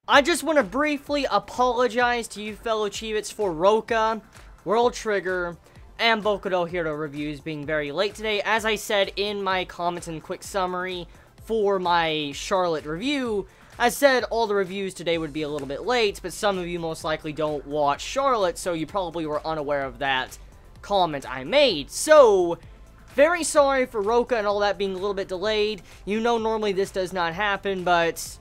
I just want to briefly apologize to you fellow Chibits for Roka, World Trigger, and Boku no Hero reviews being very late today. As I said in my comments and quick summary for my Charlotte review, I said all the reviews today would be a little bit late, but some of you most likely don't watch Charlotte, so you probably were unaware of that comment I made. So, very sorry for Roka and all that being a little bit delayed. You know normally this does not happen, but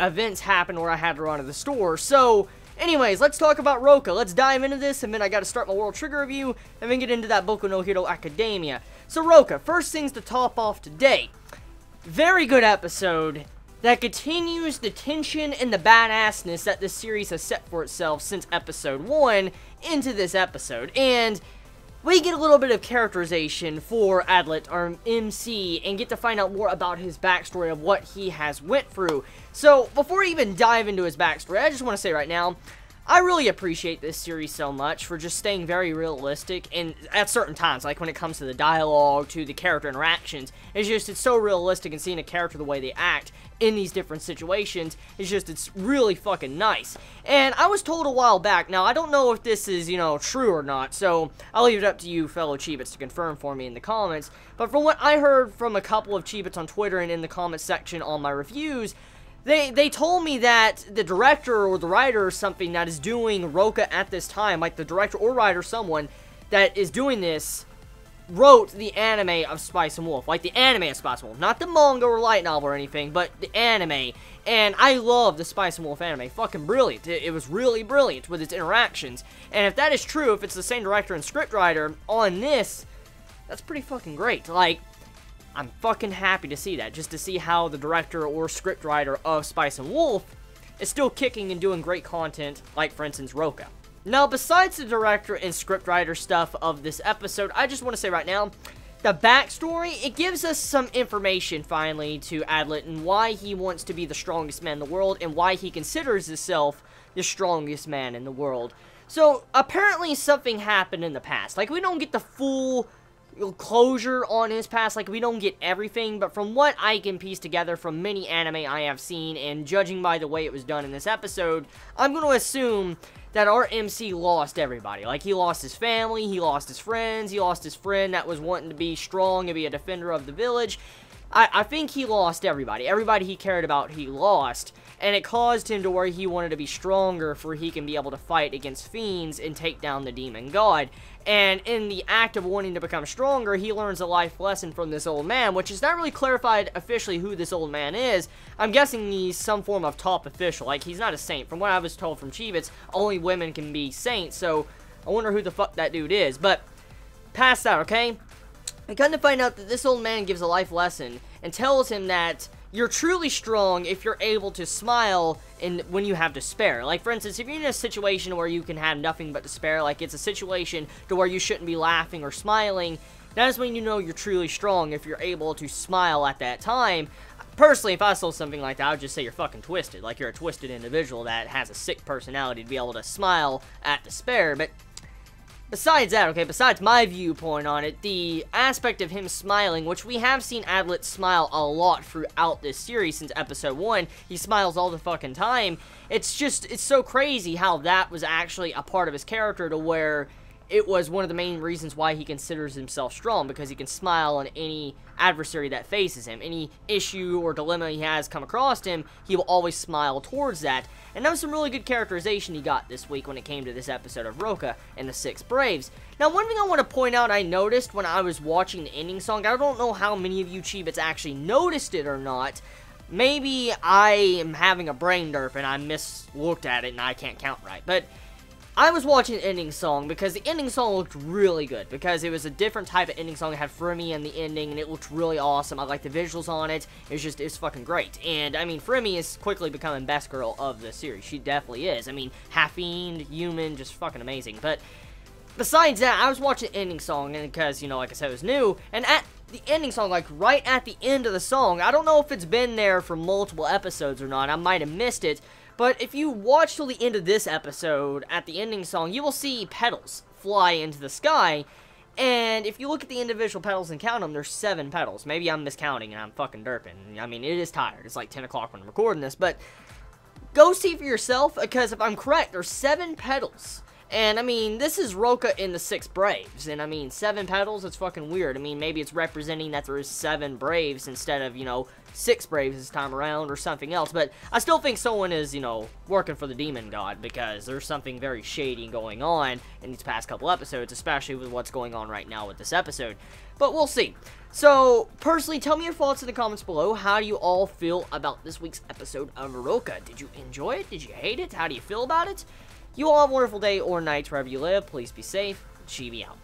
events happened where I had to run to the store. So, anyways, let's talk about Roka. Let's dive into this, and then I gotta start my World Trigger review, and then get into that Boku no Hero Academia. So, Roka, first things to top off today. Very good episode that continues the tension and the badassness that this series has set for itself since episode 1 into this episode. And we get a little bit of characterization for Adlet, our MC, and get to find out more about his backstory of what he has went through. So, before I even dive into his backstory, I just want to say right now, I really appreciate this series so much for just staying very realistic, and at certain times, like when it comes to the dialogue, to the character interactions, it's so realistic, and seeing a character the way they act in these different situations, it's really fucking nice. And I was told a while back, now I don't know if this is, true or not, so I'll leave it up to you fellow Chibits to confirm for me in the comments, but from what I heard from a couple of Chibits on Twitter and in the comment section on my reviews, They told me that the director or the writer or something that is doing Roka at this time, like the director or writer, someone that is doing this, wrote the anime of Spice and Wolf. Like the anime of Spice and Wolf. Not the manga or light novel or anything, but the anime. And I love the Spice and Wolf anime. Fucking brilliant. It was really brilliant with its interactions. And if that is true, if it's the same director and scriptwriter on this, that's pretty fucking great. Like, I'm fucking happy to see that, just to see how the director or scriptwriter of Spice and Wolf is still kicking and doing great content, like, for instance, Roka. Now, besides the director and scriptwriter stuff of this episode, I just want to say right now, the backstory, it gives us some information, finally, to Adlet and why he wants to be the strongest man in the world, and why he considers himself the strongest man in the world. So, apparently something happened in the past. Like, we don't get the full closure on his past, like we don't get everything, but from what I can piece together from many anime I have seen, and judging by the way it was done in this episode, I'm going to assume that our MC lost everybody. Like, he lost his family, he lost his friends, he lost his friend that was wanting to be strong and be a defender of the village. I think he lost everybody. Everybody he cared about, he lost. And it caused him to where he wanted to be stronger for he can be able to fight against fiends and take down the demon god. And in the act of wanting to become stronger, he learns a life lesson from this old man, which is not really clarified officially who this old man is. I'm guessing he's some form of top official. Like, he's not a saint. From what I was told from Chibits, only women can be saints, so I wonder who the fuck that dude is. But, past that, okay? I come to find out that this old man gives a life lesson and tells him that you're truly strong if you're able to smile when you have despair. Like, for instance, if you're in a situation where you can have nothing but despair, like it's a situation to where you shouldn't be laughing or smiling, that is when you know you're truly strong, if you're able to smile at that time. Personally, if I saw something like that, I would just say you're fucking twisted. Like, you're a twisted individual that has a sick personality to be able to smile at despair. But besides that, okay, besides my viewpoint on it, the aspect of him smiling, which we have seen Adlet smile a lot throughout this series since episode 1, he smiles all the fucking time, it's so crazy how that was actually a part of his character to where it was one of the main reasons why he considers himself strong, because he can smile on any adversary that faces him. Any issue or dilemma he has come across him, he will always smile towards that. And that was some really good characterization he got this week when it came to this episode of Roka and the Six Braves. Now, one thing I want to point out I noticed when I was watching the ending song, I don't know how many of you Chibits actually noticed it or not. Maybe I am having a brain derp and I mislooked at it and I can't count right, but I was watching the ending song because the ending song looked really good, because it was a different type of ending song. It had Fremi in the ending, and it looked really awesome. I liked the visuals on it. It's fucking great. And, I mean, Fremi is quickly becoming best girl of the series. She definitely is. I mean, half fiend, human, just fucking amazing. But besides that, I was watching the ending song, and because, like I said, it was new, and at the ending song, like right at the end of the song, I don't know if it's been there for multiple episodes or not. I might have missed it. But if you watch till the end of this episode, at the ending song, you will see petals fly into the sky. And if you look at the individual petals and count them, there's 7 petals. Maybe I'm miscounting and I'm fucking derping. I mean, it is tired. It's like 10 o'clock when I'm recording this. But go see for yourself, because if I'm correct, there's 7 petals. And, I mean, this is Roka in the 6 Braves, and, I mean, 7 petals, it's fucking weird. I mean, maybe it's representing that there is 7 Braves instead of, you know, 6 Braves this time around, or something else, but I still think someone is, you know, working for the Demon God, because there's something very shady going on in these past couple episodes, especially with what's going on right now with this episode. But we'll see. So, personally, tell me your thoughts in the comments below. How do you all feel about this week's episode of Roka? Did you enjoy it? Did you hate it? How do you feel about it? You all have a wonderful day or night wherever you live. Please be safe. Chibi out.